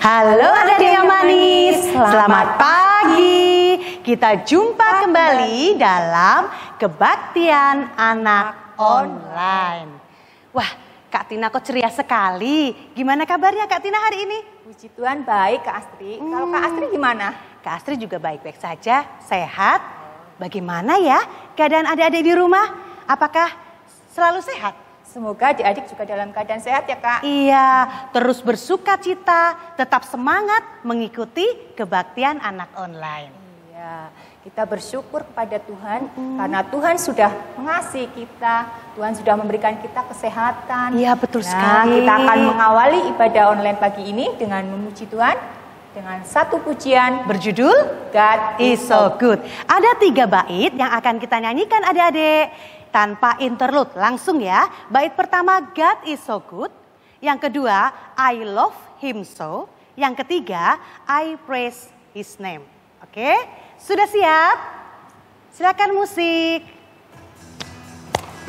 Halo adik yang manis, selamat pagi. Kita jumpa kembali dalam Kebaktian Anak Online. Wah, Kak Tina kok ceria sekali. Gimana kabarnya Kak Tina hari ini? Puji Tuhan baik Kak Astri. Kalau Kak Astri gimana? Kak Astri juga baik-baik saja, sehat. Bagaimana ya keadaan adik-adik di rumah? Apakah selalu sehat? Semoga adik-adik juga dalam keadaan sehat ya Kak. Iya, terus bersuka cita, tetap semangat mengikuti Kebaktian Anak Online. Iya, kita bersyukur kepada Tuhan karena Tuhan sudah mengasihi kita, Tuhan sudah memberikan kita kesehatan. Iya, betul sekali. Kita akan mengawali ibadah online pagi ini dengan memuji Tuhan dengan satu pujian berjudul God is so good. Ada 3 bait yang akan kita nyanyikan adik-adik. Tanpa interlude, langsung ya. Bait pertama, God is so good. Yang kedua, I love him so. Yang ketiga, I praise his name. Oke, sudah siap? Silakan musik.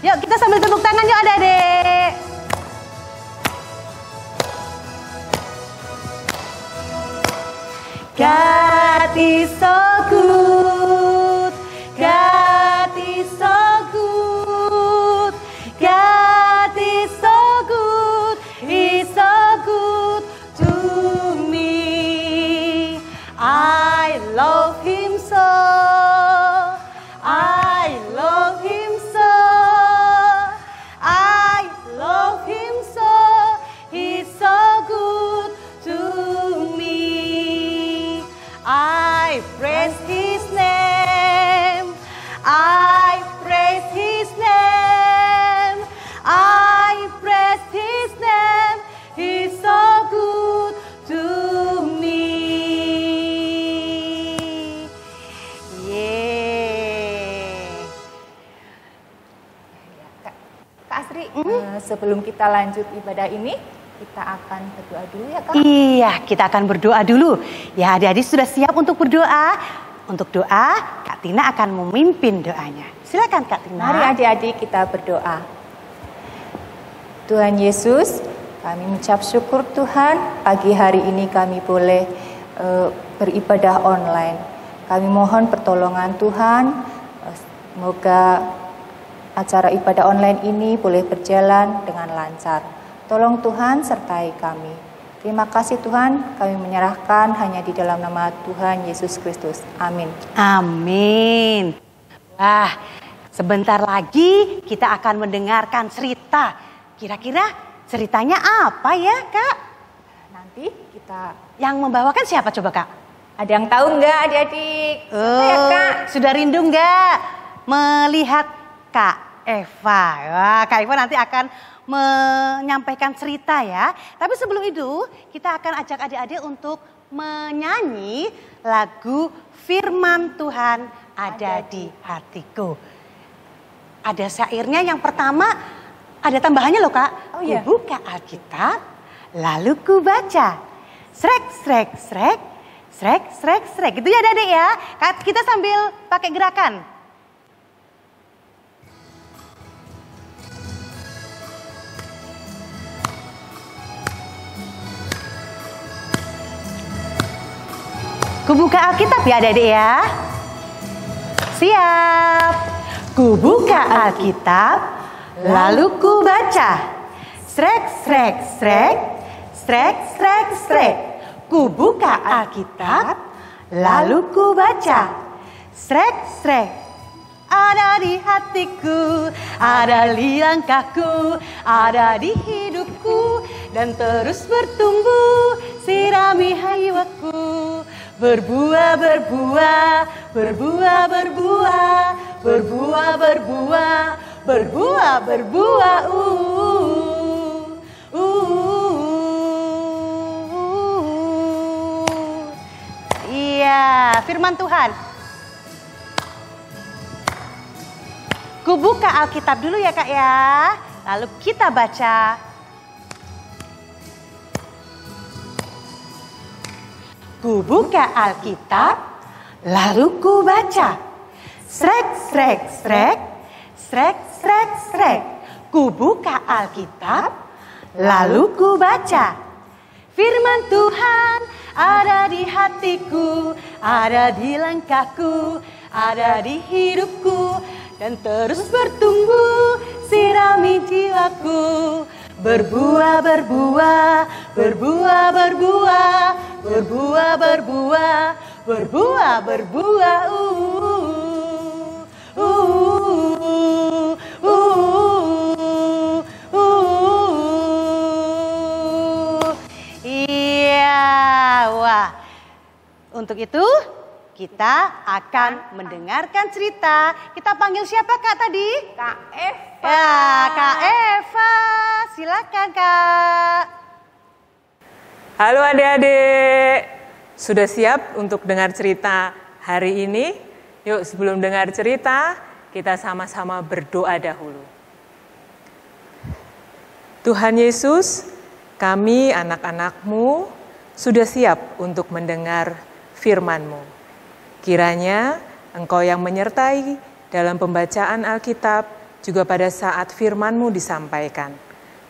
Yuk kita sambil tepuk tangan yuk adik-adik. God is so good. God is so good. God is so good. He's so good to me. I love him so. I love him so. I love him so. He's so good to me. I praise his name. I praise his name. I praise his name. He's so good to me. Yeah. Kak Astri, sebelum kita lanjut ibadah ini, kita akan berdoa dulu ya Kak. Iya, kita akan berdoa dulu. Ya, adik-adik sudah siap untuk berdoa? Untuk doa, Kak Tina akan memimpin doanya. Silakan Kak Tina. Mari adik-adik kita berdoa. Tuhan Yesus, kami mengucap syukur Tuhan, pagi hari ini kami boleh beribadah online. Kami mohon pertolongan Tuhan, semoga acara ibadah online ini boleh berjalan dengan lancar. Tolong Tuhan sertai kami. Terima kasih Tuhan, kami menyerahkan hanya di dalam nama Tuhan Yesus Kristus. Amin. Amin. Wah, sebentar lagi kita akan mendengarkan cerita. Kira-kira ceritanya apa ya Kak? Nanti kita... Yang membawakan siapa coba Kak? Ada yang tahu nggak adik-adik? Siapa ya Kak? Sudah rindu nggak melihat Kak Eva? Wah, Kak Eva nanti akan menyampaikan cerita ya. Tapi sebelum itu kita akan ajak adik-adik untuk menyanyi lagu Firman Tuhan ada di hatiku. Ada syairnya, yang pertama ada tambahannya loh Kak. Oh iya. Ku buka Alkitab lalu ku baca. Srek srek srek srek srek srek. Gitu ya adik-adik ya. Kita sambil pakai gerakan. Ku buka Alkitab ya adik-adik ya. Siap. Ku buka Alkitab, lalu ku baca. Srek, srek, srek, srek, srek, srek. Ku buka Alkitab, lalu ku baca. Srek, srek. Ada di hatiku, ada di langkahku, ada di hidupku, dan terus bertumbuh, sirami haywaku. Berbuah, berbuah, berbuah, berbuah, berbuah, berbuah, berbuah, berbuah. Iya, firman Tuhan. Ku buka Alkitab dulu ya Kak ya. Lalu kita baca. Ku buka Alkitab, lalu ku baca. Srek, srek, srek, srek, srek, srek. Ku buka Alkitab, lalu ku baca. Firman Tuhan ada di hatiku, ada di langkahku, ada di hidupku, dan terus bertumbuh, sirami jiwaku. Berbuah, berbuah, berbuah, berbuah, berbuah, berbuah, berbuah, berbuah. Iya, wah. Untuk itu kita akan mendengarkan cerita. Kita panggil siapa Kak tadi? Kak Eva. Ya, Kak Eva. Silakan Kak. Halo adik-adik. Sudah siap untuk dengar cerita hari ini? Yuk sebelum dengar cerita, kita sama-sama berdoa dahulu. Tuhan Yesus, kami anak-anak-Mu sudah siap untuk mendengar firman-Mu. Kiranya Engkau yang menyertai dalam pembacaan Alkitab juga pada saat firman-Mu disampaikan.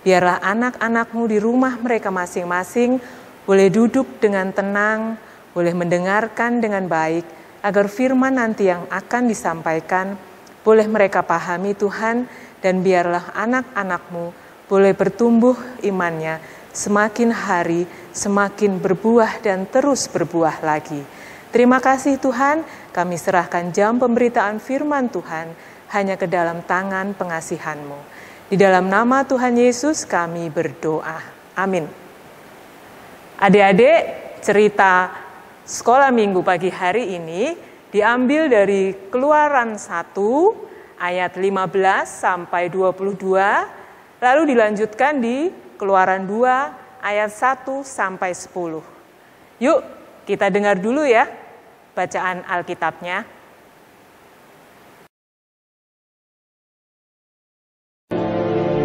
Biarlah anak-anak-Mu di rumah mereka masing-masing boleh duduk dengan tenang, boleh mendengarkan dengan baik, agar firman nanti yang akan disampaikan boleh mereka pahami Tuhan, dan biarlah anak-anak-Mu boleh bertumbuh imannya semakin hari, semakin berbuah dan terus berbuah lagi. Terima kasih Tuhan, kami serahkan jam pemberitaan firman Tuhan hanya ke dalam tangan pengasihan-Mu. Di dalam nama Tuhan Yesus kami berdoa. Amin. Adik-adik, cerita sekolah minggu pagi hari ini diambil dari Keluaran 1 ayat 15 sampai 22, lalu dilanjutkan di Keluaran 2 ayat 1 sampai 10. Yuk, kita dengar dulu ya bacaan Alkitabnya.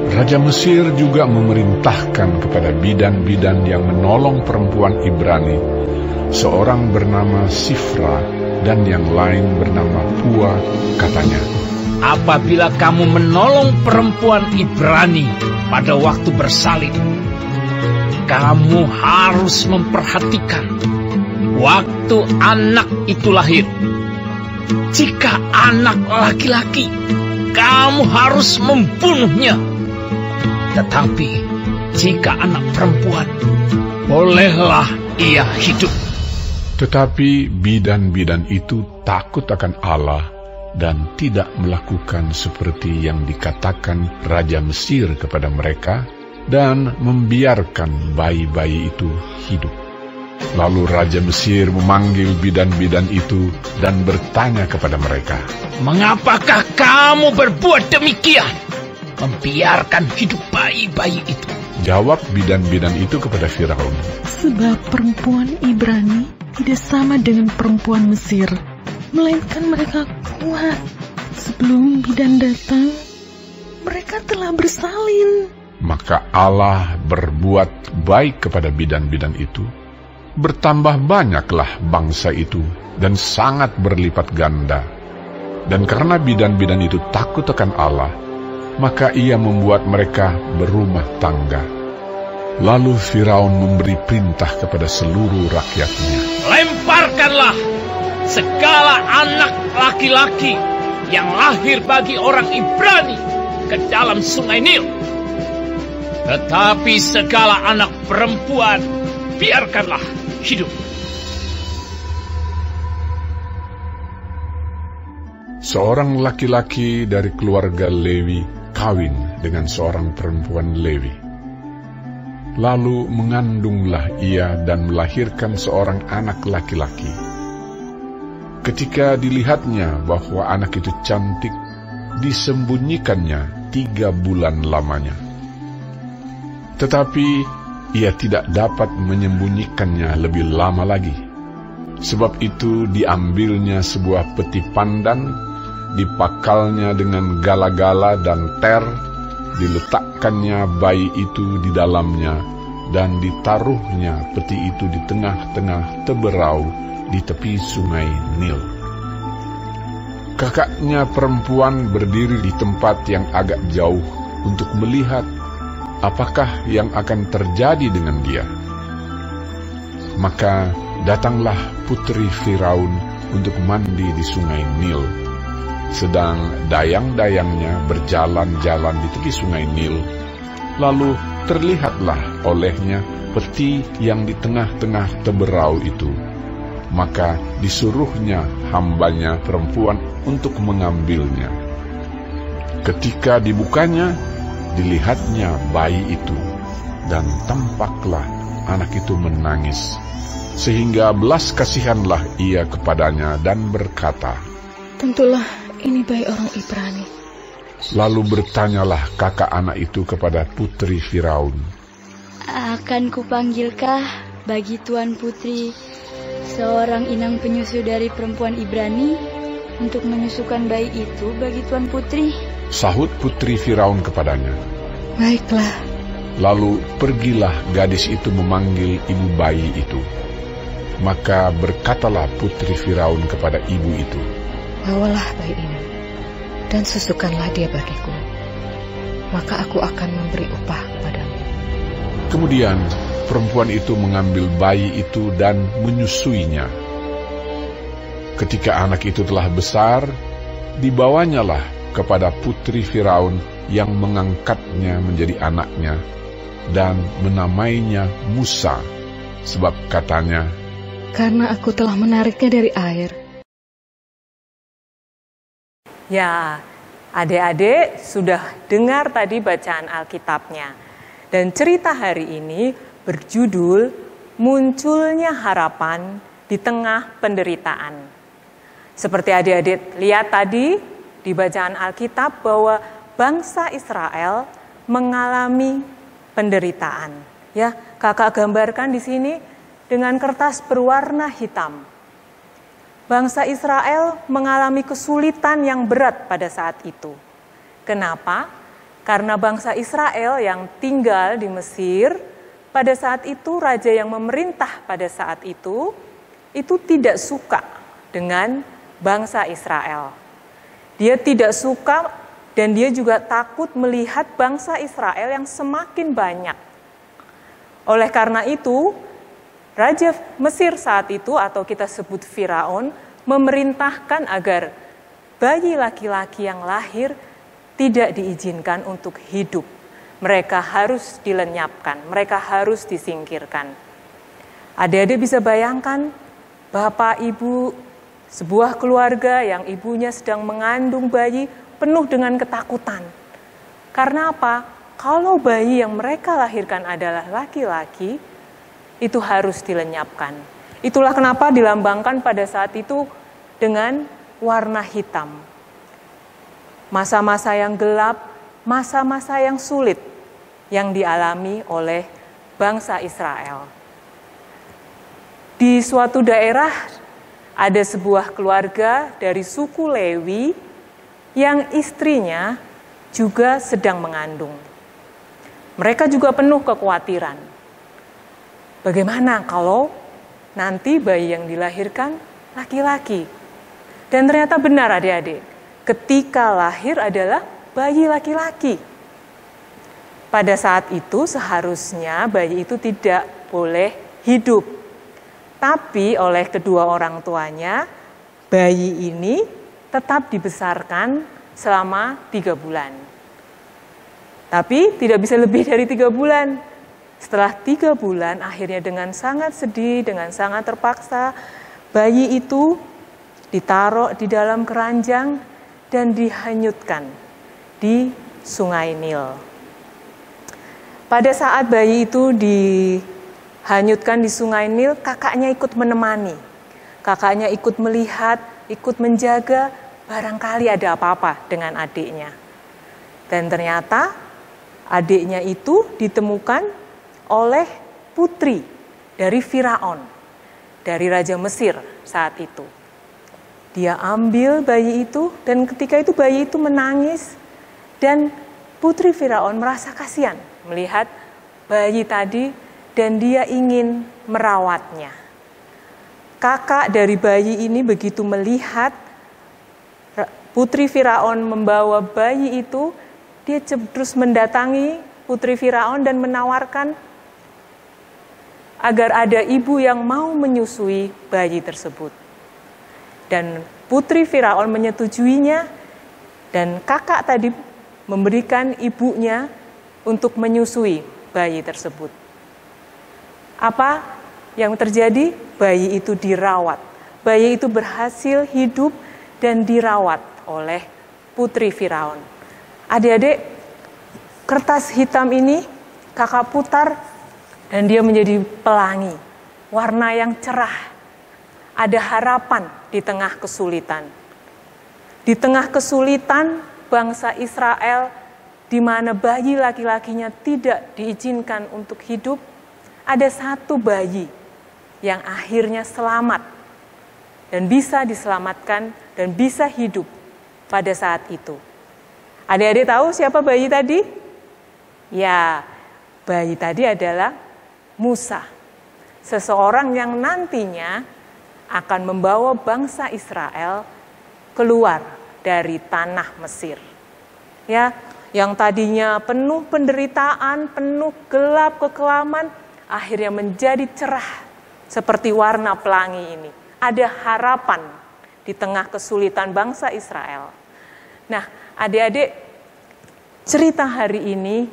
Raja Mesir juga memerintahkan kepada bidan-bidan yang menolong perempuan Ibrani, seorang bernama Sifra dan yang lain bernama Pua, katanya, apabila kamu menolong perempuan Ibrani pada waktu bersalin, kamu harus memperhatikan waktu anak itu lahir. Jika anak laki-laki, kamu harus membunuhnya. Tetapi jika anak perempuan, bolehlah ia hidup. Tetapi bidan-bidan itu takut akan Allah dan tidak melakukan seperti yang dikatakan Raja Mesir kepada mereka, dan membiarkan bayi-bayi itu hidup. Lalu Raja Mesir memanggil bidan-bidan itu dan bertanya kepada mereka, mengapakah kamu berbuat demikian? Membiarkan hidup bayi-bayi itu. Jawab bidan-bidan itu kepada Firaun, sebab perempuan Ibrani tidak sama dengan perempuan Mesir, melainkan mereka kuat. Sebelum bidan datang, mereka telah bersalin. Maka Allah berbuat baik kepada bidan-bidan itu. Bertambah banyaklah bangsa itu dan sangat berlipat ganda. Dan karena bidan-bidan itu takut akan Allah, maka ia membuat mereka berumah tangga. Lalu Firaun memberi perintah kepada seluruh rakyatnya, lemparkanlah segala anak laki-laki yang lahir bagi orang Ibrani ke dalam sungai Nil. Tetapi segala anak perempuan biarkanlah hidup. Seorang laki-laki dari keluarga Lewi kawin dengan seorang perempuan Lewi. Lalu mengandunglah ia dan melahirkan seorang anak laki-laki. Ketika dilihatnya bahwa anak itu cantik, disembunyikannya 3 bulan lamanya. Tetapi ia tidak dapat menyembunyikannya lebih lama lagi. Sebab itu diambilnya sebuah peti pandan, dipakalnya dengan gala-gala dan ter, diletakkannya bayi itu di dalamnya, dan ditaruhnya peti itu di tengah-tengah teberau di tepi sungai Nil. Kakaknya perempuan berdiri di tempat yang agak jauh untuk melihat apakah yang akan terjadi dengan dia. Maka datanglah putri Firaun untuk mandi di sungai Nil. Sedang dayang-dayangnya berjalan-jalan di tepi sungai Nil, lalu terlihatlah olehnya peti yang di tengah-tengah teberau itu. Maka disuruhnya hambanya perempuan untuk mengambilnya. Ketika dibukanya, dilihatnya bayi itu, dan tampaklah anak itu menangis. Sehingga belas kasihanlah ia kepadanya dan berkata, Tentulah ini bayi orang Ibrani. Lalu bertanyalah kakak anak itu kepada putri Firaun, Akan kupanggilkah bagi Tuan Putri seorang inang penyusu dari perempuan Ibrani untuk menyusukan bayi itu bagi Tuan Putri? Sahut putri Firaun kepadanya. Baiklah. Lalu pergilah gadis itu memanggil ibu bayi itu. Maka berkatalah putri Firaun kepada ibu itu, Bawalah bayi ini, dan susukanlah dia bagiku. Maka aku akan memberi upah kepadamu. Kemudian perempuan itu mengambil bayi itu dan menyusuinya. Ketika anak itu telah besar, dibawanyalah kepada putri Firaun yang mengangkatnya menjadi anaknya dan menamainya Musa, sebab katanya, Karena aku telah menariknya dari air. Ya, adik-adik sudah dengar tadi bacaan Alkitabnya. Dan cerita hari ini berjudul Munculnya Harapan di Tengah Penderitaan. Seperti adik-adik lihat tadi di bacaan Alkitab bahwa bangsa Israel mengalami penderitaan. Ya, kakak gambarkan di sini dengan kertas berwarna hitam. Bangsa Israel mengalami kesulitan yang berat pada saat itu. Kenapa? Karena bangsa Israel yang tinggal di Mesir, pada saat itu raja yang memerintah pada saat itu tidak suka dengan bangsa Israel. Dia tidak suka dan dia juga takut melihat bangsa Israel yang semakin banyak. Oleh karena itu, Raja Mesir saat itu atau kita sebut Firaun memerintahkan agar bayi laki-laki yang lahir tidak diizinkan untuk hidup. Mereka harus dilenyapkan, mereka harus disingkirkan. Adik-adik bisa bayangkan bapak ibu sebuah keluarga yang ibunya sedang mengandung bayi penuh dengan ketakutan. Karena apa? Kalau bayi yang mereka lahirkan adalah laki-laki, itu harus dilenyapkan. Itulah kenapa dilambangkan pada saat itu dengan warna hitam. Masa-masa yang gelap, masa-masa yang sulit yang dialami oleh bangsa Israel. Di suatu daerah ada sebuah keluarga dari suku Lewi yang istrinya juga sedang mengandung. Mereka juga penuh kekhawatiran. Bagaimana kalau nanti bayi yang dilahirkan laki-laki? Dan ternyata benar adik-adik, ketika lahir adalah bayi laki-laki. Pada saat itu seharusnya bayi itu tidak boleh hidup. Tapi oleh kedua orang tuanya, bayi ini tetap dibesarkan selama 3 bulan. Tapi tidak bisa lebih dari 3 bulan. Setelah 3 bulan, akhirnya dengan sangat sedih, dengan sangat terpaksa, bayi itu ditaruh di dalam keranjang dan dihanyutkan di sungai Nil. Pada saat bayi itu dihanyutkan di sungai Nil, kakaknya ikut menemani. Kakaknya ikut melihat, ikut menjaga, barangkali ada apa-apa dengan adiknya. Dan ternyata adiknya itu ditemukan oleh putri dari Firaun, dari Raja Mesir saat itu. Dia ambil bayi itu dan ketika itu bayi itu menangis dan putri Firaun merasa kasihan melihat bayi tadi dan dia ingin merawatnya. Kakak dari bayi ini begitu melihat putri Firaun membawa bayi itu, dia terus mendatangi putri Firaun dan menawarkan agar ada ibu yang mau menyusui bayi tersebut. Dan putri Firaun menyetujuinya, dan kakak tadi memberikan ibunya untuk menyusui bayi tersebut. Apa yang terjadi? Bayi itu dirawat. Bayi itu berhasil hidup dan dirawat oleh putri Firaun. Adik-adik, kertas hitam ini kakak putar dan dia menjadi pelangi, warna yang cerah. Ada harapan di tengah kesulitan. Di tengah kesulitan bangsa Israel, di mana bayi laki-lakinya tidak diizinkan untuk hidup, ada satu bayi yang akhirnya selamat dan bisa diselamatkan dan bisa hidup pada saat itu. Adik-adik tahu siapa bayi tadi? Ya, bayi tadi adalah Musa, seseorang yang nantinya akan membawa bangsa Israel keluar dari tanah Mesir. Ya, yang tadinya penuh penderitaan, penuh gelap kekelaman, akhirnya menjadi cerah seperti warna pelangi ini. Ada harapan di tengah kesulitan bangsa Israel. Nah, adik-adik, cerita hari ini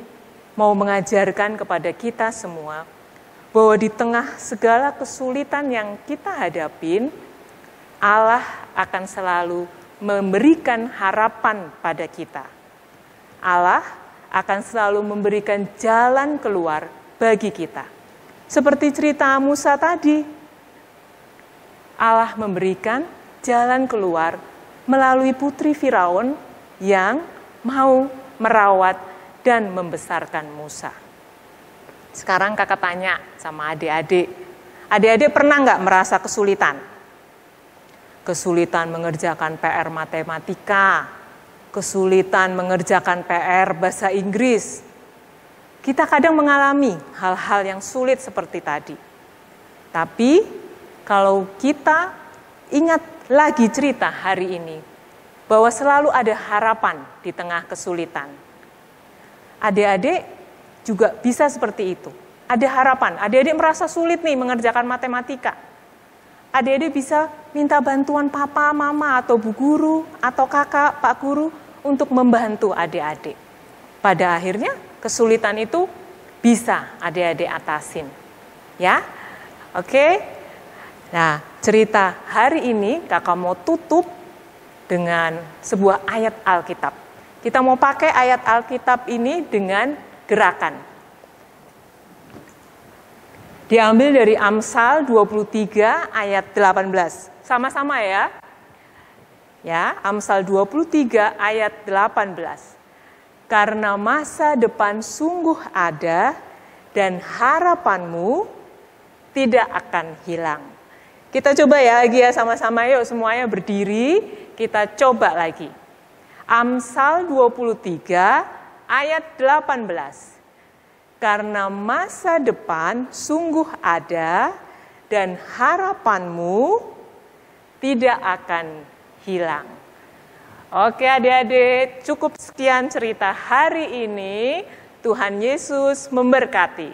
mau mengajarkan kepada kita semua bahwa di tengah segala kesulitan yang kita hadapin, Allah akan selalu memberikan harapan pada kita. Allah akan selalu memberikan jalan keluar bagi kita. Seperti cerita Musa tadi, Allah memberikan jalan keluar melalui putri Firaun yang mau merawat dan membesarkan Musa. Sekarang kakak tanya sama adik-adik. Adik-adik pernah nggak merasa kesulitan? Kesulitan mengerjakan PR matematika, kesulitan mengerjakan PR bahasa Inggris. Kita kadang mengalami hal-hal yang sulit seperti tadi. Tapi kalau kita ingat lagi cerita hari ini, bahwa selalu ada harapan di tengah kesulitan. Adik-adik juga bisa seperti itu. Ada harapan. Adik-adik merasa sulit nih mengerjakan matematika. Adik-adik bisa minta bantuan papa, mama, atau bu guru, atau kakak, pak guru untuk membantu adik-adik. Pada akhirnya kesulitan itu bisa adik-adik atasin. Ya, oke. Nah, cerita hari ini kakak mau tutup dengan sebuah ayat Alkitab. Kita mau pakai ayat Alkitab ini dengan gerakan. Diambil dari Amsal 23 ayat 18. Sama-sama ya. Ya, Amsal 23 ayat 18. Karena masa depan sungguh ada dan harapanmu tidak akan hilang. Kita coba ya lagi ya sama-sama, yuk semuanya berdiri, kita coba lagi. Amsal 23 ayat 18. Karena masa depan sungguh ada dan harapanmu tidak akan hilang. Oke adik-adik, cukup sekian cerita hari ini. Tuhan Yesus memberkati.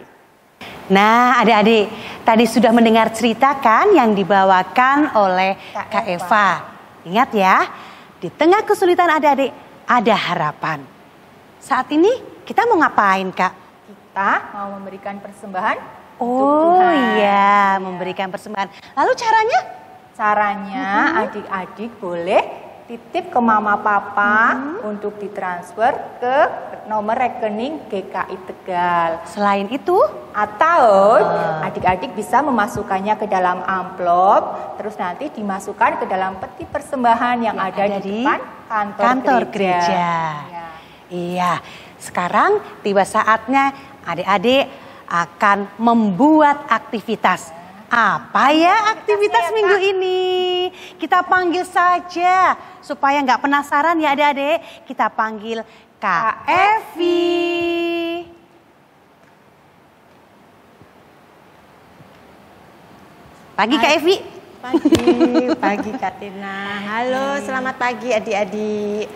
Nah adik-adik, tadi sudah mendengar cerita kan yang dibawakan oleh Kak Eva. Ingat ya, di tengah kesulitan adik-adik ada harapan. Saat ini kita mau ngapain Kak? Kita mau memberikan persembahan Oh untuk Tuhan. iya, memberikan persembahan. Lalu caranya? Caranya adik-adik boleh titip ke mama papa untuk ditransfer ke nomor rekening GKI Tegal. Selain itu? Atau adik-adik bisa memasukkannya ke dalam amplop, terus nanti dimasukkan ke dalam peti persembahan yang ada di depan kantor gereja. Ya. Iya, sekarang tiba saatnya adik-adik akan membuat aktivitas. Apa ya aktivitas minggu ini? Kita panggil saja supaya nggak penasaran ya adik-adik. Kita panggil Kak Evi. Pagi Kak Evi. Pagi Kak Tina. Halo, selamat pagi adik-adik.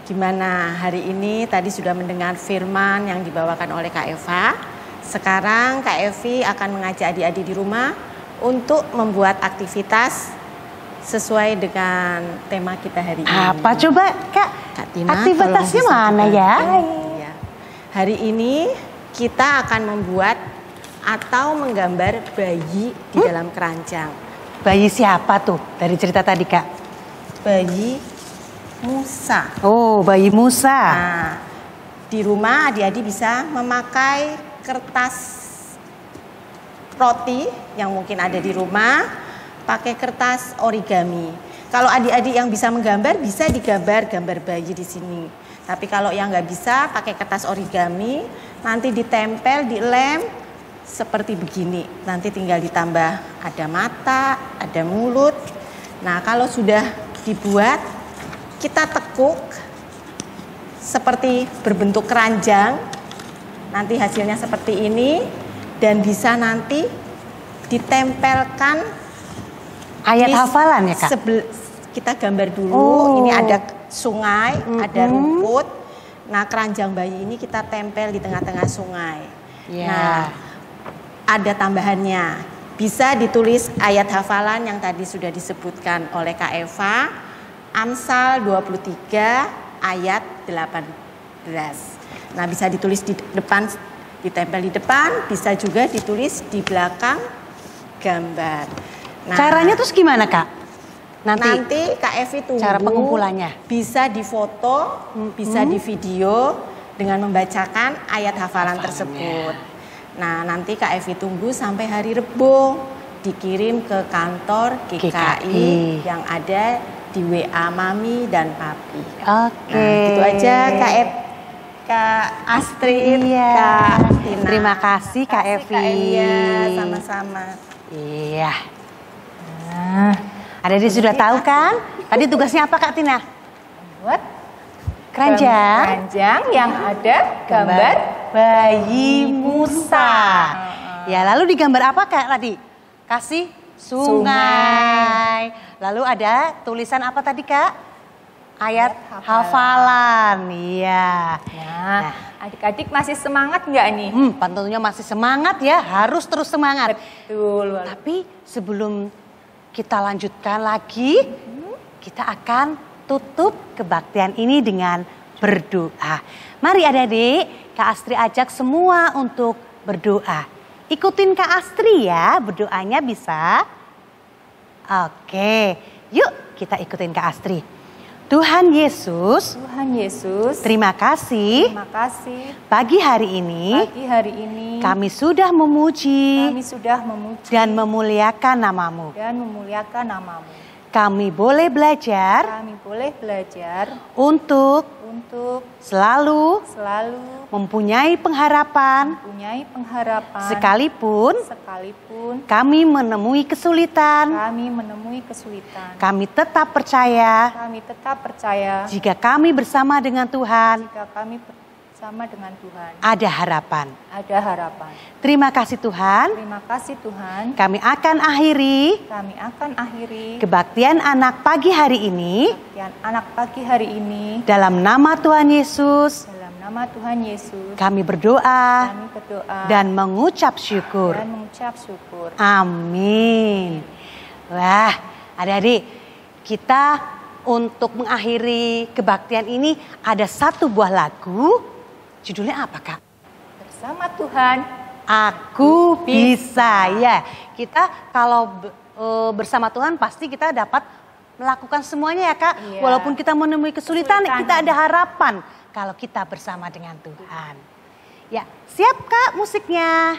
Gimana hari ini? Tadi sudah mendengar firman yang dibawakan oleh Kak Eva. Sekarang Kak Evi akan mengajak adik-adik di rumah untuk membuat aktivitas sesuai dengan tema kita hari ini. Apa coba Kak? Kak Tina, aktivitasnya tolong mana disampaikan. ya? Iya. Hari ini kita akan membuat atau menggambar bayi di dalam keranjang. Bayi siapa tuh dari cerita tadi Kak? Bayi Musa. Oh, bayi Musa. Nah, di rumah adik-adik bisa memakai kertas roti yang mungkin ada di rumah, pakai kertas origami. Kalau adik-adik yang bisa menggambar, bisa digambar gambar bayi di sini. Tapi kalau yang nggak bisa, pakai kertas origami, nanti ditempel, dilem seperti begini. Nanti tinggal ditambah ada mata, ada mulut. Nah, kalau sudah dibuat, kita tekuk seperti berbentuk keranjang. Nanti hasilnya seperti ini dan bisa nanti ditempelkan Ayat hafalan ya Kak? Kita gambar dulu, Oh. ini ada sungai, ada rumput. Nah, keranjang bayi ini kita tempel di tengah-tengah sungai. Ya. Nah, ada tambahannya. Bisa ditulis ayat hafalan yang tadi sudah disebutkan oleh Kak Eva. Amsal 23 ayat 18. Nah, bisa ditulis di depan, ditempel di depan, bisa juga ditulis di belakang gambar. Nah, Caranya terus gimana Kak? nanti Kak Evi tunggu. cara pengumpulannya. Bisa difoto, bisa di video dengan membacakan ayat hafalan tersebut. Nah, nanti Kak Evi tunggu sampai hari Rebo dikirim ke kantor GKI yang ada di WA Mami dan Papi. Oke. Nah, gitu aja Kak Astrid, Iya. Kak Tina. Terima kasih Kak Evi. Iya, sama-sama. Iya. Nah, adik-adik sudah tahu kan? Tadi tugasnya apa Kak Tina? Buat Keranjang. keranjang yang ada gambar bayi Musa. Ya, lalu digambar apa Kak tadi? Kasih sungai. Lalu ada tulisan apa tadi Kak? Ayat hafalan. Iya. Nah, adik-adik masih semangat nggak nih? Tentunya masih semangat ya, harus terus semangat. Betul. Tapi sebelum kita lanjutkan lagi, kita akan tutup kebaktian ini dengan berdoa. Mari adik-adik, Kak Astri ajak semua untuk berdoa. Ikutin Kak Astri ya, berdoanya bisa. Oke, yuk kita ikutin Kak Astri. Tuhan Yesus, terima kasih. Terima kasih. Pagi hari ini, kami sudah memuji dan memuliakan namamu. Kami boleh belajar untuk selalu mempunyai pengharapan sekalipun kami menemui kesulitan. Kami tetap percaya jika kami bersama dengan Tuhan ada harapan. Terima kasih Tuhan. Kami akan akhiri kebaktian anak pagi hari ini dalam nama Tuhan Yesus. Kami berdoa dan mengucap syukur. Amin. Wah, adik-adik, kita untuk mengakhiri kebaktian ini ada satu buah lagu. Judulnya apa Kak? Bersama Tuhan Aku bisa. Ya, kita kalau bersama Tuhan pasti kita dapat melakukan semuanya ya Kak. Iya. Walaupun kita menemui kesulitan, kita ada harapan kalau kita bersama dengan Tuhan. Ya, siap Kak musiknya?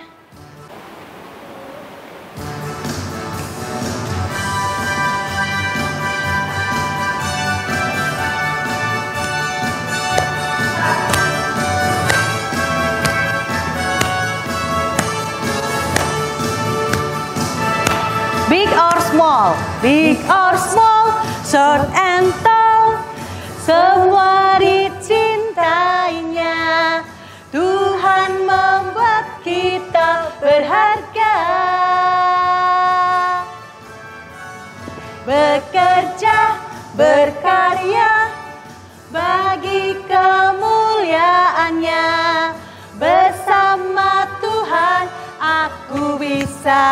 Big or small, short and tall, semua dicintainya. Tuhan membuat kita berharga. Bekerja, berkarya, bagi kemuliaannya. Bersama Tuhan bisa.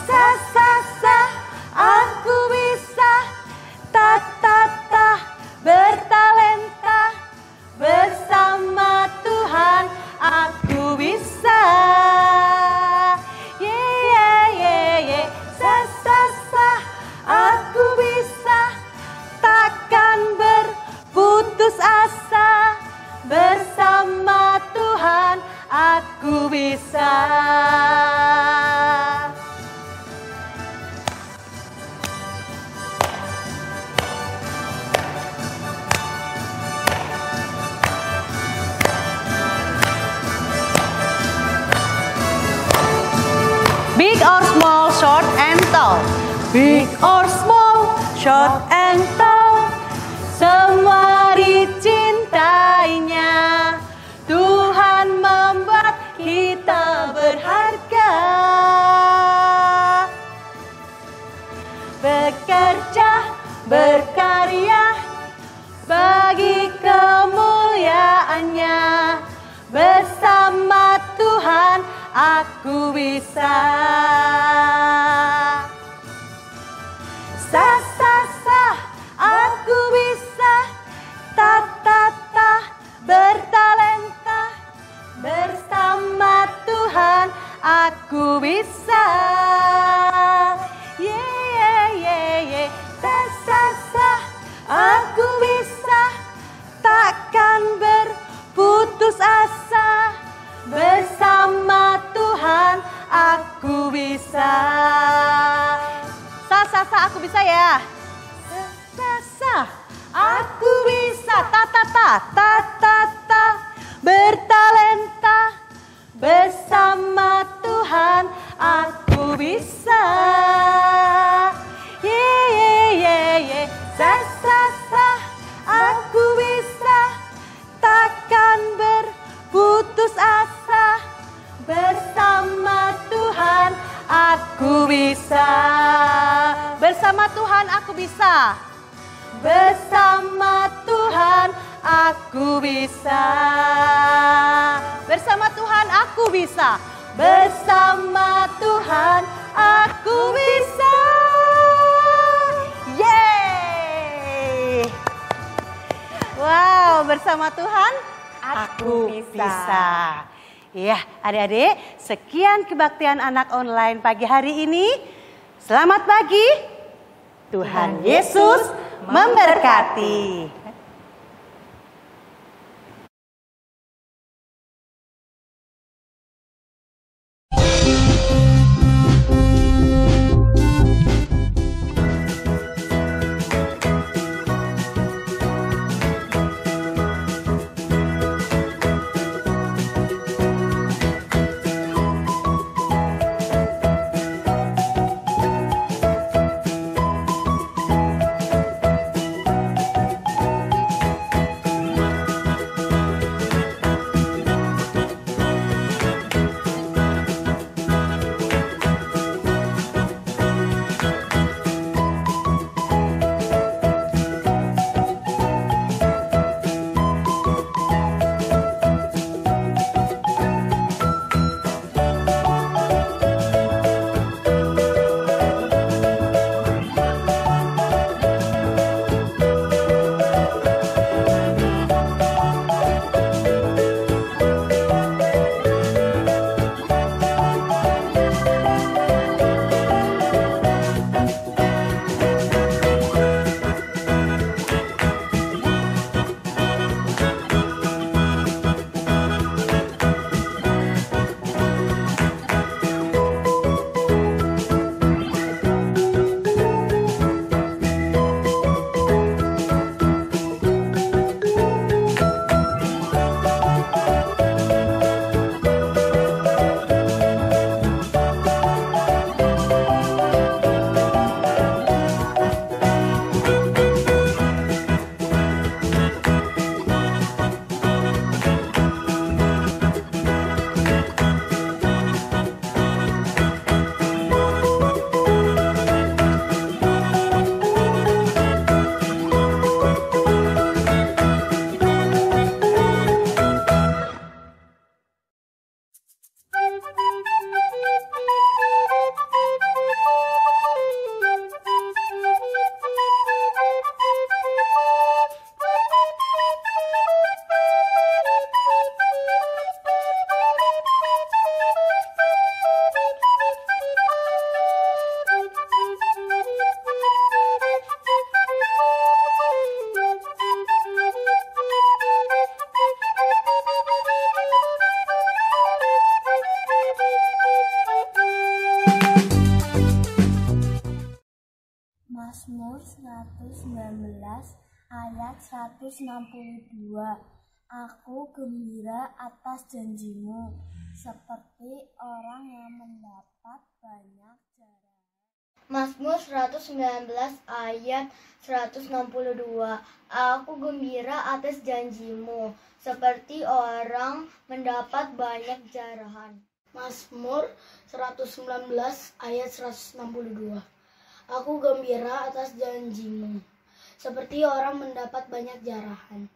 Sa sa sa, aku bisa. Ta ta ta, bertalenta. Bersama Tuhan aku bisa. Sa sa sa, aku bisa. Takkan berputus asa. Bersama Tuhan aku bisa. Big or small, short and tall. Big or small, short and tall. Semua dicintainya. Tuhan membuat kita berharga. Bekerja, berkarya bagi kemuliaannya. Bersama Tuhan aku bisa. Sa sa sa, aku bisa. Ta ta ta, bertalenta. Bersama Tuhan aku bisa. Sa sa sa, aku bisa. Takkan berputus asa. Bersama Tuhan aku bisa. Sa sa sa, aku bisa ya. Sa sa, aku bisa. Ta ta ta, ta ta ta, bertalenta. Bersama Tuhan aku bisa. Sa sa sa, aku bisa. Takkan berputus asa. Bersama Tuhan aku bisa. Bersama Tuhan aku bisa. Bersama Tuhan aku bisa. Bersama Tuhan aku bisa. Bersama Tuhan aku bisa. Yeay! Wow, bersama Tuhan aku bisa. Ya, adik-adik, sekian kebaktian anak online pagi hari ini. Selamat pagi. Tuhan Yesus memberkati. Mazmur 119 ayat 162. Aku gembira atas janjimu, seperti orang yang mendapat banyak jarahan. Mazmur 119 ayat 162. Aku gembira atas janjimu, seperti orang mendapat banyak jarahan. Mazmur 119 ayat 162. Aku gembira atas janjimu, seperti orang mendapat banyak jarahan.